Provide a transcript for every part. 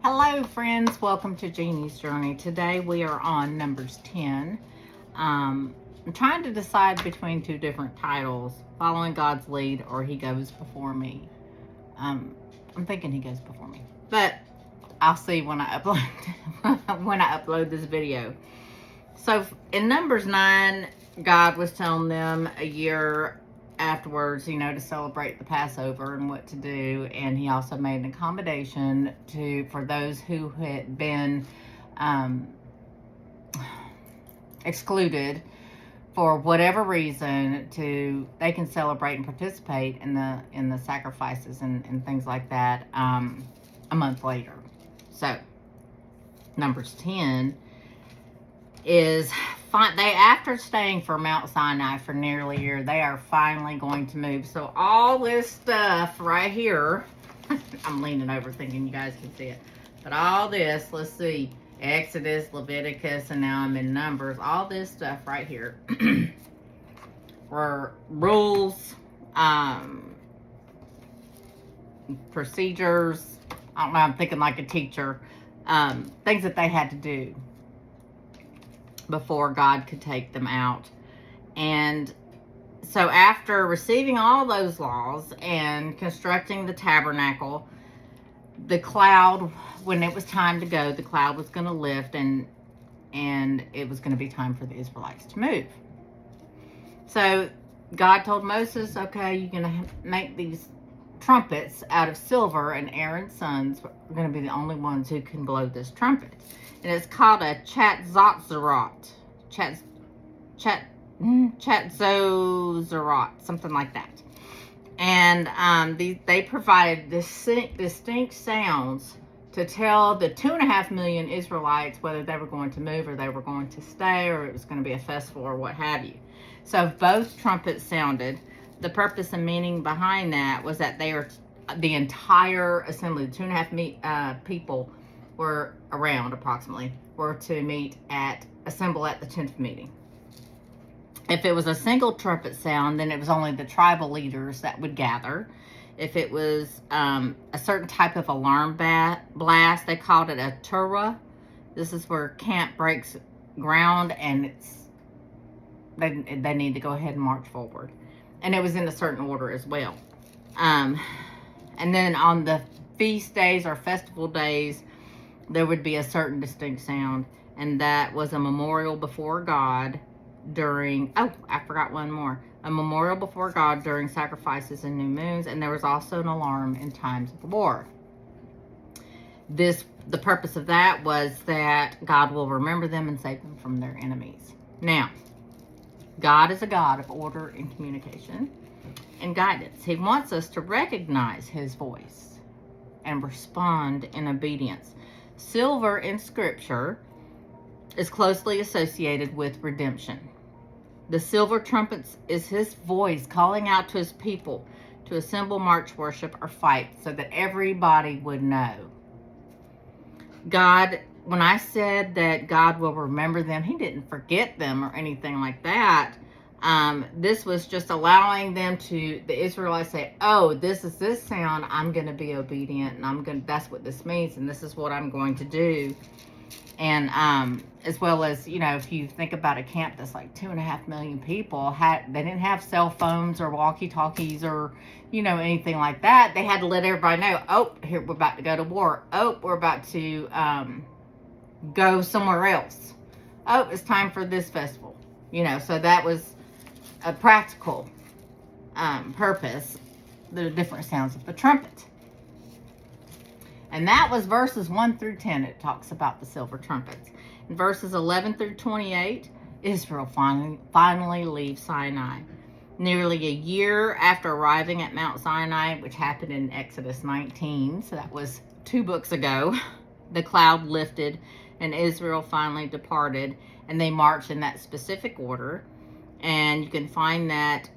Hello, friends. Welcome to Jeannie's Journey. Today we are on Numbers 10. I'm trying to decide between two different titles, Following God's Lead or He Goes Before Me. I'm thinking He Goes Before Me, but I'll see when I upload this video. So in Numbers 9, God was telling them a year afterwards, to celebrate the Passover and what to do. And he also made an accommodation for those who had been excluded for whatever reason, they can celebrate and participate in the sacrifices and things like that a month later. So Numbers 10 is after staying for Mount Sinai for nearly a year, they are finally going to move. So all this stuff right here, I'm leaning over thinking you guys can see it, but all this, let's see, Exodus, Leviticus, and now I'm in Numbers. All this stuff right here were rules, procedures. I don't know, I'm thinking like a teacher, things that they had to do before God could take them out. And so after receiving all those laws and constructing the tabernacle, the cloud, when it was time to go, the cloud was going to lift and it was going to be time for the Israelites to move. So God told Moses, okay, you're going to make these trumpets out of silver, and Aaron's sons are going to be the only ones who can blow this trumpet. And it's called a Chatzotzerot. Chatzotzerot, something like that. And they provided distinct sounds to tell the 2.5 million Israelites whether they were going to move or they were going to stay, or it was going to be a festival or what have you. So both trumpets sounded. The purpose and meaning behind that was that the entire assembly, the 2.5 people were around approximately, were to assemble at the tent of meeting. If it was a single trumpet sound, then it was only the tribal leaders that would gather. If it was a certain type of alarm blast, they called it a turah. This is where camp breaks ground and they need to go ahead and march forward. And it was in a certain order as well. And then on the feast days or festival days, there would be a certain distinct sound, and that was a memorial before God I forgot one more. A memorial before God during sacrifices and new moons, and there was also an alarm in times of war. The purpose of that was that God will remember them and save them from their enemies. Now, God is a God of order and communication and guidance. He wants us to recognize his voice and respond in obedience. Silver in Scripture is closely associated with redemption. The silver trumpets is his voice calling out to his people to assemble, march, worship, or fight so that everybody would know. God, when I said that God will remember them, he didn't forget them or anything like that. This was just allowing the Israelites say, oh, this is this sound, I'm going to be obedient, and that's what this means, and this is what I'm going to do. And as well as, if you think about a camp that's like 2.5 million people, they didn't have cell phones or walkie-talkies or, anything like that. They had to let everybody know, oh, here, we're about to go to war. Oh, we're about to go somewhere else. Oh, it's time for this festival. So that was a practical purpose, the different sounds of the trumpet. And that was verses 1 through 10. It talks about the silver trumpets. In verses 11 through 28, Israel finally leaves Sinai. Nearly a year after arriving at Mount Sinai, which happened in Exodus 19, so that was 2 books ago, the cloud lifted and Israel finally departed, and they marched in that specific order. And you can find that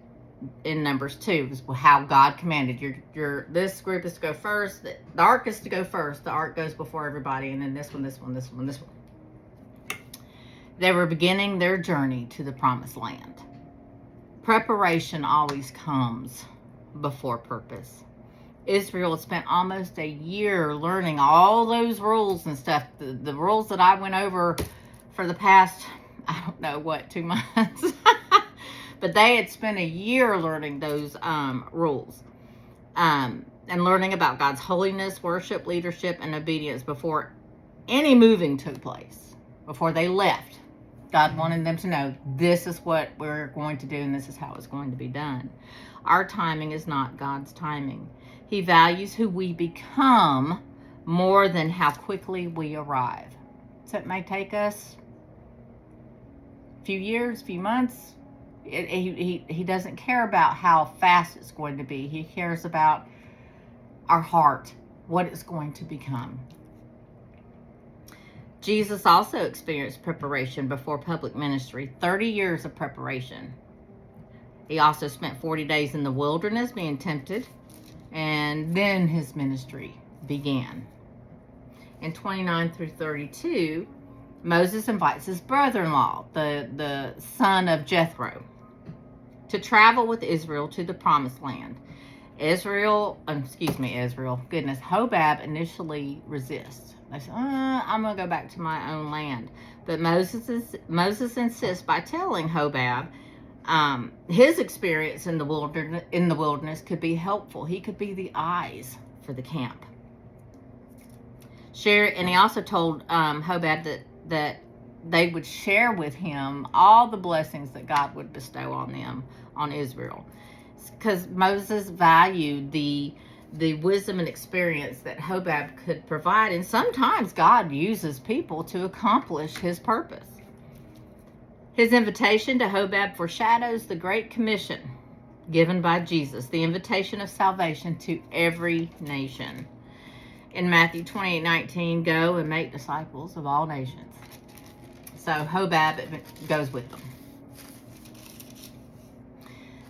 in Numbers 2, is how God commanded this group is to go first, the ark is to go first, the ark goes before everybody, and then this one. They were beginning their journey to the promised land. Preparation always comes before purpose. Israel had spent almost a year learning all those rules and stuff. The rules that I went over for the past, I don't know what, 2 months. But they had spent a year learning those rules. And learning about God's holiness, worship, leadership, and obedience before any moving took place, before they left. God wanted them to know this is what we're going to do and this is how it's going to be done. Our timing is not God's timing. He values who we become more than how quickly we arrive. So it may take us a few years, few months. He doesn't care about how fast it's going to be. He cares about our heart, what it's going to become. Jesus also experienced preparation before public ministry, 30 years of preparation. He also spent 40 days in the wilderness being tempted, and then his ministry began. In 29 through 32, Moses invites his brother-in-law, the son of Jethro, to travel with Israel to the promised land. Hobab initially resists. They say, I'm going to go back to my own land. But Moses insists by telling Hobab his experience in the wilderness could be helpful. He could be the eyes for the camp. And he also told Hobab that they would share with him all the blessings that God would bestow on them, on Israel. Because Moses valued the wisdom and experience that Hobab could provide. And sometimes God uses people to accomplish his purpose. His invitation to Hobab foreshadows the Great Commission given by Jesus, the invitation of salvation to every nation. In Matthew 28:19, go and make disciples of all nations. So Hobab goes with them.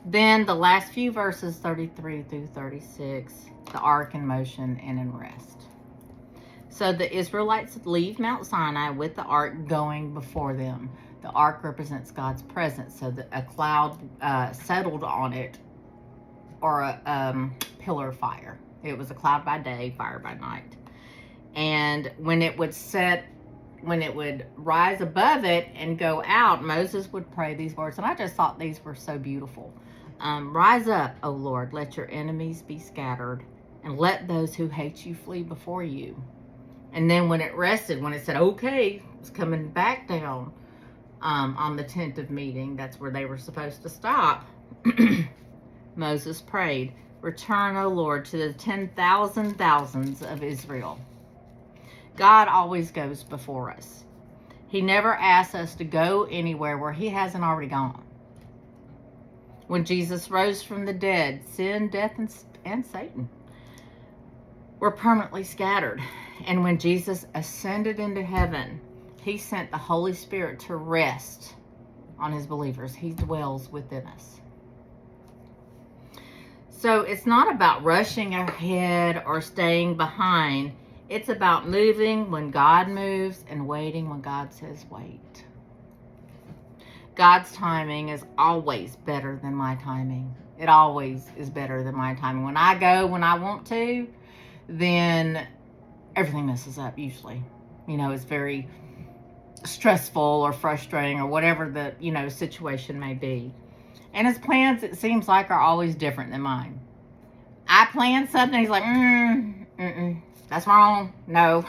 Then the last few verses, 33 through 36, the ark in motion and in rest. So the Israelites leave Mount Sinai with the ark going before them. The ark represents God's presence, so that a cloud settled on it, or a pillar of fire. It was a cloud by day, fire by night. And when it would rise above it and go out, Moses would pray these words. And I just thought these were so beautiful. Rise up, O Lord, let your enemies be scattered, and let those who hate you flee before you. And then when it rested, when it said, okay, it's coming back down on the tent of meeting, that's where they were supposed to stop, Moses prayed, return, O Lord, to the 10,000 thousands of Israel. God always goes before us. He never asks us to go anywhere where he hasn't already gone. When Jesus rose from the dead, sin, death, and Satan were permanently scattered. And when Jesus ascended into heaven, he sent the Holy Spirit to rest on his believers. He dwells within us. So it's not about rushing ahead or staying behind. It's about moving when God moves and waiting when God says wait. God's timing is always better than my timing. It always is better than my timing. When I go when I want to, then everything messes up usually. It's very stressful or frustrating or whatever the, situation may be. And his plans, it seems like, are always different than mine. I plan something, he's like, that's wrong. No.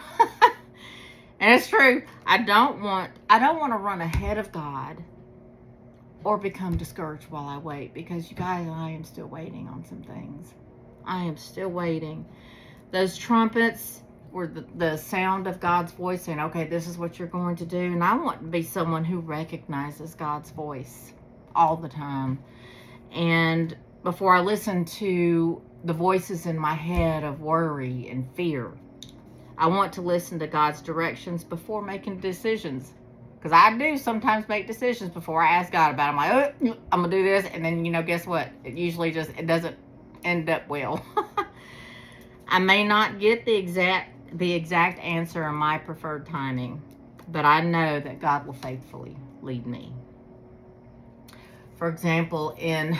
And it's true. I don't want to run ahead of God or become discouraged while I wait, because you guys, I am still waiting on some things. I am still waiting. Those trumpets were the sound of God's voice saying, okay, this is what you're going to do. And I want to be someone who recognizes God's voice all the time. And before I listen to the voices in my head of worry and fear, I want to listen to God's directions before making decisions. Because I do sometimes make decisions before I ask God about it. I'm like, oh, I'm going to do this. And then, guess what? It doesn't end up well. I may not get the exact answer in my preferred timing, but I know that God will faithfully lead me. For example, in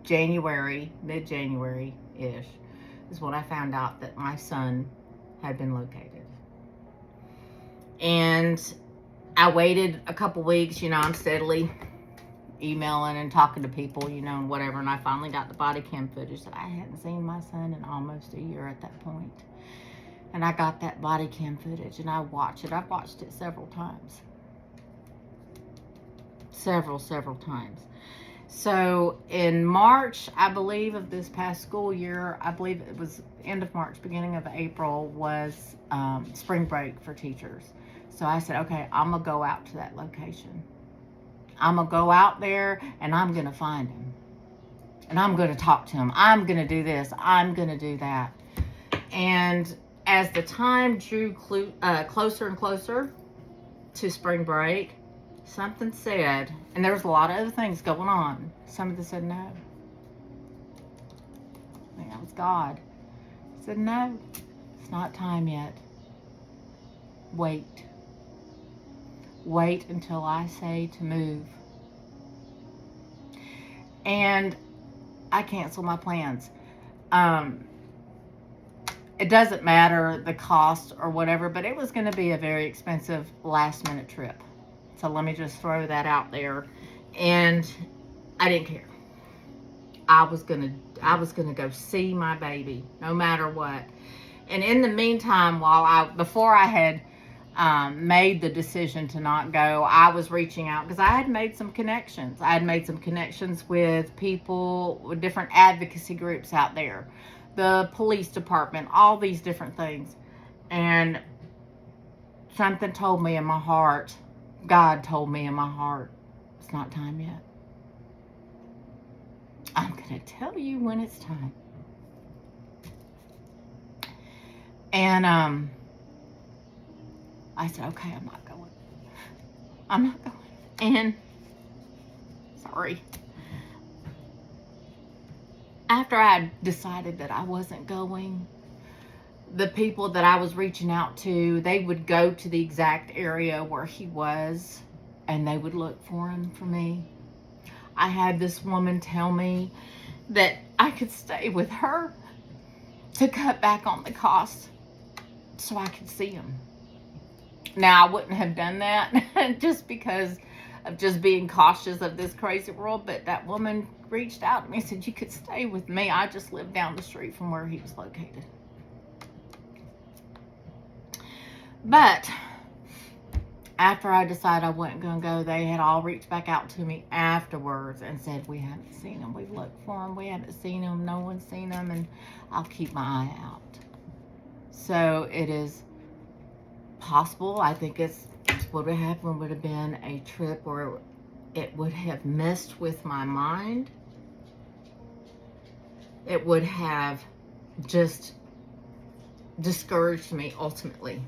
January, mid-January-ish, is when I found out that my son had been located. And I waited a couple weeks, I'm steadily emailing and talking to people, and whatever. And I finally got the body cam footage that I hadn't seen my son in almost a year at that point. And I got that body cam footage and I watched it. I've watched it several times. Several times. So in March, I believe, of this past school year, I believe it was end of March, beginning of April, was spring break for teachers. So I said, okay, I'm going to go out to that location. I'm going to go out there and I'm going to find him. And I'm going to talk to him. I'm going to do this. I'm going to do that. And as the time drew closer and closer to spring break, something said, and there was a lot of other things going on. Something said no. I think that was God. He said, no, it's not time yet. Wait. Wait until I say to move. And I canceled my plans. It doesn't matter the cost or whatever, but it was going to be a very expensive last minute trip. So let me just throw that out there. And I didn't care. I was gonna go see my baby, no matter what. And in the meantime, before I had made the decision to not go, I was reaching out because I had made some connections. I had made some connections with people, with different advocacy groups out there, the police department, all these different things. And something told me in my heart, God told me in my heart, it's not time yet. I'm going to tell you when it's time. And I said, okay, I'm not going. I'm not going. And, sorry. After I decided that I wasn't going, the people that I was reaching out to, they would go to the exact area where he was, and they would look for him for me. I had this woman tell me that I could stay with her to cut back on the cost so I could see him. Now, I wouldn't have done that just because of just being cautious of this crazy world, but that woman reached out to me and said, you could stay with me. I just lived down the street from where he was located. But after I decided I wasn't going to go, they had all reached back out to me afterwards and said, we haven't seen him. We've looked for him. We haven't seen him. No one's seen him, and I'll keep my eye out. So it is possible. I think what would have happened would have been a trip where it would have messed with my mind. It would have just discouraged me ultimately.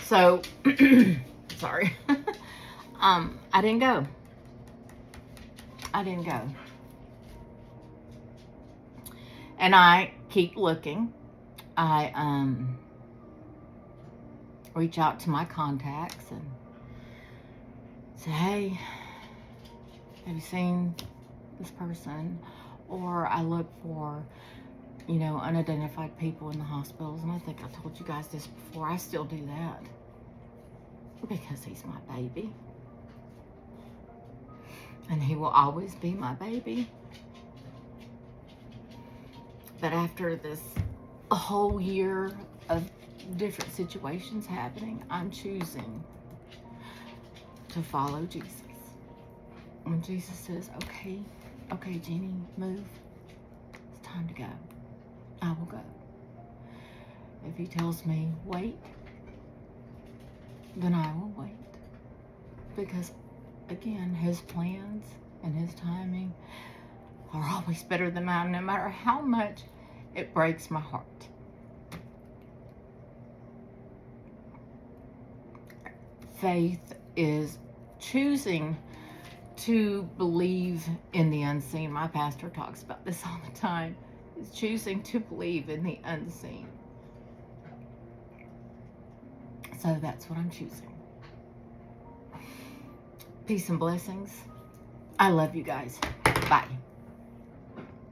So, sorry. I didn't go. And I keep looking. I reach out to my contacts and say, hey, have you seen this person? Or I look for, unidentified people in the hospitals. And I think I told you guys this before. I still do that. Because he's my baby. And he will always be my baby. But after this whole year of different situations happening, I'm choosing to follow Jesus. When Jesus says, okay, Jeannie, move. It's time to go. I will go. If he tells me, wait, then I will wait. Because, again, his plans and his timing are always better than mine, no matter how much it breaks my heart. Faith is choosing to believe in the unseen. My pastor talks about this all the time. It's choosing to believe in the unseen. So that's what I'm choosing. Peace and blessings. I love you guys. Bye.